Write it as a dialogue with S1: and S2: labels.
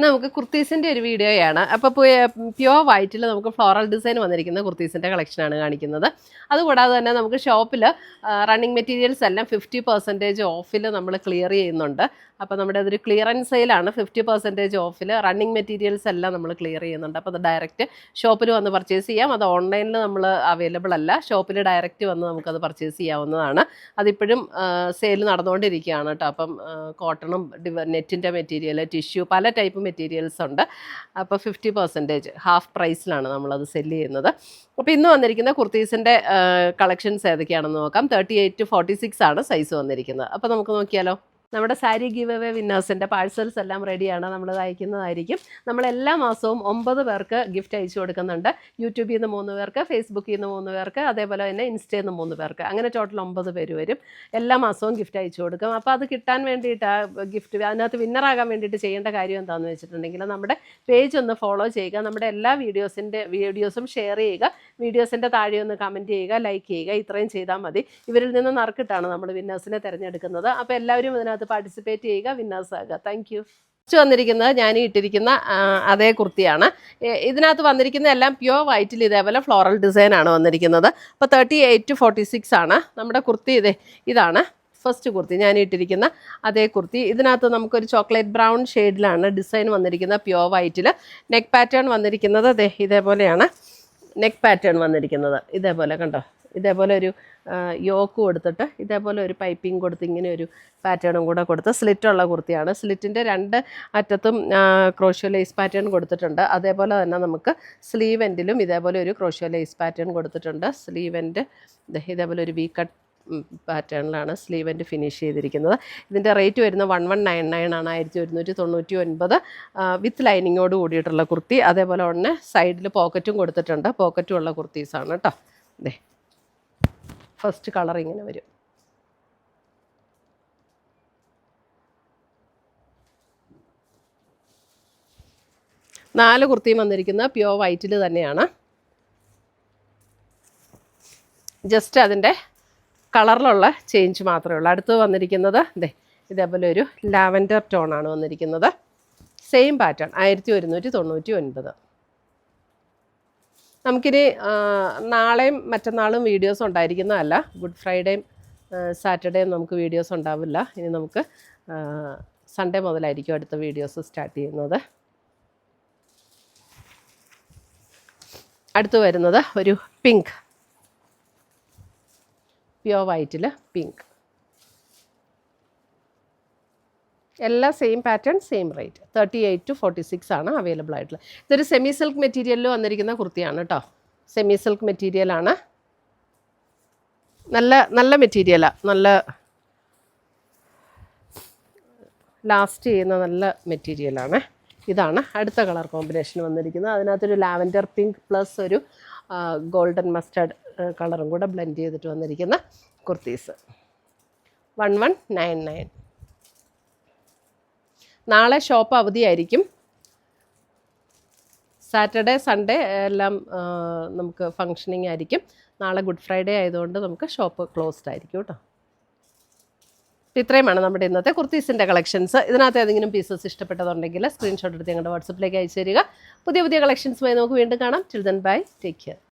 S1: നമുക്ക് കുർത്തീസിൻ്റെ ഒരു വീഡിയോയാണ്. അപ്പോൾ പ്യുവർ വൈറ്റിൽ നമുക്ക് ഫ്ലോറൽ ഡിസൈൻ വന്നിരിക്കുന്ന കുർത്തീസിൻ്റെ കളക്ഷനാണ് കാണിക്കുന്നത്. അതുകൂടാതെ തന്നെ നമുക്ക് ഷോപ്പിൽ റണ്ണിങ് മെറ്റീരിയൽസ് എല്ലാം 50% ഓഫിൽ നമ്മൾ ക്ലിയർ ചെയ്യുന്നുണ്ട്. അപ്പോൾ നമ്മുടെ അതൊരു ക്ലിയറൻസ് സെയിലാണ്. 50% ഓഫിൽ റണ്ണിങ് മെറ്റീരിയൽസ് എല്ലാം നമ്മൾ ക്ലിയർ ചെയ്യുന്നുണ്ട്. അപ്പോൾ അത് ഡയറക്റ്റ് ഷോപ്പിൽ വന്ന് പർച്ചേസ് ചെയ്യാം. അത് ഓൺലൈനിൽ നമ്മൾ അവൈലബിൾ അല്ല. ഷോപ്പിൽ ഡയറക്റ്റ് വന്ന് നമുക്കത് പർച്ചേസ് ചെയ്യാവുന്നതാണ്. അതിപ്പോഴും സെയിൽ നടന്നുകൊണ്ടിരിക്കുകയാണ് കേട്ടോ. അപ്പം കോട്ടണും നെറ്റിൻ്റെ മെറ്റീരിയൽ, ടിഷ്യൂ, പല ടൈപ്പ് മെറ്റീരിയൽസ് ഉണ്ട്. അപ്പോൾ 50% ഹാഫ് പ്രൈസിലാണ് നമ്മളത് സെല്ല് ചെയ്യുന്നത്. അപ്പോൾ ഇന്ന് വന്നിരിക്കുന്ന കുർത്തീസിൻ്റെ കളക്ഷൻസ് ഏതൊക്കെയാണെന്ന് നോക്കാം. 38 to 46 ആണ് സൈസ് വന്നിരിക്കുന്നത്. അപ്പോൾ നമുക്ക് നോക്കിയാലോ. നമ്മുടെ സാരി ഗിവ് അവേ വിന്നേഴ്സിൻ്റെ പാഴ്സൽസ് എല്ലാം റെഡിയാണ്. നമ്മൾ അയക്കുന്നതായിരിക്കും. നമ്മളെല്ലാ മാസവും 9 പേർക്ക് ഗിഫ്റ്റ് അയച്ചു കൊടുക്കുന്നുണ്ട്. യൂട്യൂബിൽ നിന്ന് 3 പേർക്ക്, ഫേസ്ബുക്കിൽ നിന്ന് 3 പേർക്ക്, അതേപോലെ തന്നെ ഇൻസ്റ്റയിൽ നിന്ന് 3 പേർക്ക്, അങ്ങനെ ടോട്ടൽ 9 പേര് വരും. എല്ലാ മാസവും ഗിഫ്റ്റ് അയച്ചു കൊടുക്കും. അപ്പോൾ അത് കിട്ടാൻ വേണ്ടിയിട്ട് ഗിഫ്റ്റ് അതിനകത്ത് വിന്നറാകാൻ വേണ്ടിയിട്ട് ചെയ്യേണ്ട കാര്യം എന്താണെന്ന് വെച്ചിട്ടുണ്ടെങ്കിൽ നമ്മുടെ പേജ് ഒന്ന് ഫോളോ ചെയ്യുക. നമ്മുടെ എല്ലാ വീഡിയോസും ഷെയർ ചെയ്യുക. വീഡിയോസിൻ്റെ താഴെ ഒന്ന് കമൻറ്റ് ചെയ്യുക, ലൈക്ക് ചെയ്യുക. ഇത്രയും ചെയ്താൽ മതി. ഇവരിൽ നിന്ന് നറുക്കിട്ടാണ് നമ്മൾ വിന്നേഴ്സിനെ തിരഞ്ഞെടുക്കുന്നത്. അപ്പോൾ എല്ലാവരും ഇതിനകത്ത് പാർട്ടിസിപ്പേറ്റ് ചെയ്യുക, വിന്നേഴ്സ് ആകുക. Thank you. വന്നിരിക്കുന്നത് ഞാൻ ഇട്ടിരിക്കുന്ന അതേ കുർത്തിയാണ്. ഇതിനകത്ത് വന്നിരിക്കുന്ന എല്ലാം പ്യുവർ വൈറ്റിൽ ഇതേപോലെ ഫ്ലോറൽ ഡിസൈനാണ് വന്നിരിക്കുന്നത്. അപ്പോൾ 38 to 46 ആണ് നമ്മുടെ കുർത്തി. ഇതാണ് ഫസ്റ്റ് കുർത്തി, ഞാൻ ഇട്ടിരിക്കുന്ന അതേ കുർത്തി. ഇതിനകത്ത് നമുക്കൊരു ചോക്ലേറ്റ് ബ്രൗൺ ഷെയ്ഡിലാണ് ഡിസൈൻ വന്നിരിക്കുന്നത്, പ്യുവർ വൈറ്റിൽ. നെക്ക് പാറ്റേൺ വന്നിരിക്കുന്നത് ഇതേപോലെയാണ്. നെക്ക് പാറ്റേൺ വന്നിരിക്കുന്നത് ഇതേപോലെ കണ്ടോ. ഇതേപോലെ ഒരു യോക്ക് കൊടുത്തിട്ട് ഇതേപോലെ ഒരു പൈപ്പിംഗ് കൊടുത്ത് ഇങ്ങനെ ഒരു പാറ്റേണും കൂടെ കൊടുത്ത് സ്ലിറ്റുള്ള കുർത്തിയാണ്. സ്ലിറ്റിൻ്റെ 2 അറ്റത്തും ക്രോഷ്യോ ലേസ് പാറ്റേൺ കൊടുത്തിട്ടുണ്ട്. അതേപോലെ തന്നെ നമുക്ക് സ്ലീവ് എൻഡിലും ഇതേപോലെ ഒരു ക്രോഷ്യോ ലേസ് പാറ്റേൺ കൊടുത്തിട്ടുണ്ട്. സ്ലീവ് എൻഡ് ഇതേപോലെ ഒരു വി കട്ട് പാറ്റേണിലാണ് സ്ലീവ് എൻഡ് ഫിനിഷ് ചെയ്തിരിക്കുന്നത്. ഇതിൻ്റെ റേറ്റ് വരുന്നത് 1199 ആണ്, 1199 വിത്ത് ലൈനിങ്ങോട് കൂടിയിട്ടുള്ള കുർത്തി. അതേപോലെ തന്നെ സൈഡിൽ പോക്കറ്റും കൊടുത്തിട്ടുണ്ട്. പോക്കറ്റും ഉള്ള കുർത്തീസാണ് കേട്ടോ. ഫസ്റ്റ് കളർ ഇങ്ങനെ വരും. നാല് കുർത്തിയും വന്നിരിക്കുന്ന പ്യുവർ വൈറ്റിൽ തന്നെയാണ്. ജസ്റ്റ് അതിൻ്റെ കളറിലുള്ള ചേഞ്ച് മാത്രമേ ഉള്ളൂ. അടുത്ത് വന്നിരിക്കുന്നത് ഇതേപോലെ ഒരു ലാവൻഡർ ടോണാണ് വന്നിരിക്കുന്നത്. Same pattern 1199. നമുക്കിനി നാളെയും മറ്റന്നാളും വീഡിയോസ് ഉണ്ടായിരിക്കുന്നതല്ല. ഗുഡ് ഫ്രൈഡേയും സാറ്റർഡേയും നമുക്ക് വീഡിയോസ് ഉണ്ടാവില്ല. ഇനി നമുക്ക് സൺഡേ മുതലായിരിക്കും അടുത്ത വീഡിയോസ് സ്റ്റാർട്ട് ചെയ്യുന്നത്. അടുത്ത് വരുന്നത് ഒരു പിങ്ക്, പ്യുവർ വൈറ്റിൽ പിങ്ക്. എല്ലാം same pattern, same rate. 38 to 46 ആണ് അവൈലബിൾ ആയിട്ടുള്ളത്. ഇതൊരു സെമി സിൽക്ക് മെറ്റീരിയലിൽ വന്നിരിക്കുന്ന കുർത്തിയാണ് കേട്ടോ. സെമി സിൽക്ക് മെറ്റീരിയലാണ്. നല്ല മെറ്റീരിയലാണ്. നല്ല ലാസ്റ്റ് ചെയ്യുന്ന നല്ല മെറ്റീരിയലാണ്. ഇതാണ് അടുത്ത കളർ കോമ്പിനേഷൻ വന്നിരിക്കുന്നത്. അതിനകത്തൊരു ലാവൻഡർ പിങ്ക് പ്ലസ് ഒരു ഗോൾഡൻ മസ്റ്റർഡ് കളറും കൂടെ ബ്ലെൻഡ് ചെയ്തിട്ട് വന്നിരിക്കുന്ന കുർത്തീസ്. 1199. നാളെ ഷോപ്പ് അവധിയായിരിക്കും. സാറ്റർഡേ സൺഡേ എല്ലാം നമുക്ക് ഫങ്ഷനിങ് ആയിരിക്കും. നാളെ ഗുഡ് ഫ്രൈഡേ ആയതുകൊണ്ട് നമുക്ക് ഷോപ്പ് ക്ലോസ്ഡ് ആയിരിക്കും കേട്ടോ. ഇത്രയുമാണ് നമ്മുടെ ഇന്നത്തെ കുർത്തീസിൻ്റെ കളക്ഷൻസ്. ഇതിനകത്ത് ഏതെങ്കിലും പീസസ് ഇഷ്ടപ്പെട്ടതുണ്ടെങ്കിൽ സ്ക്രീൻഷോട്ട് എടുത്ത് ഞങ്ങളുടെ വാട്സപ്പിലേക്ക് അയച്ചു തരിക. പുതിയ കളക്ഷൻസുമായി നമുക്ക് വീണ്ടും കാണാം. Till then bye, take care.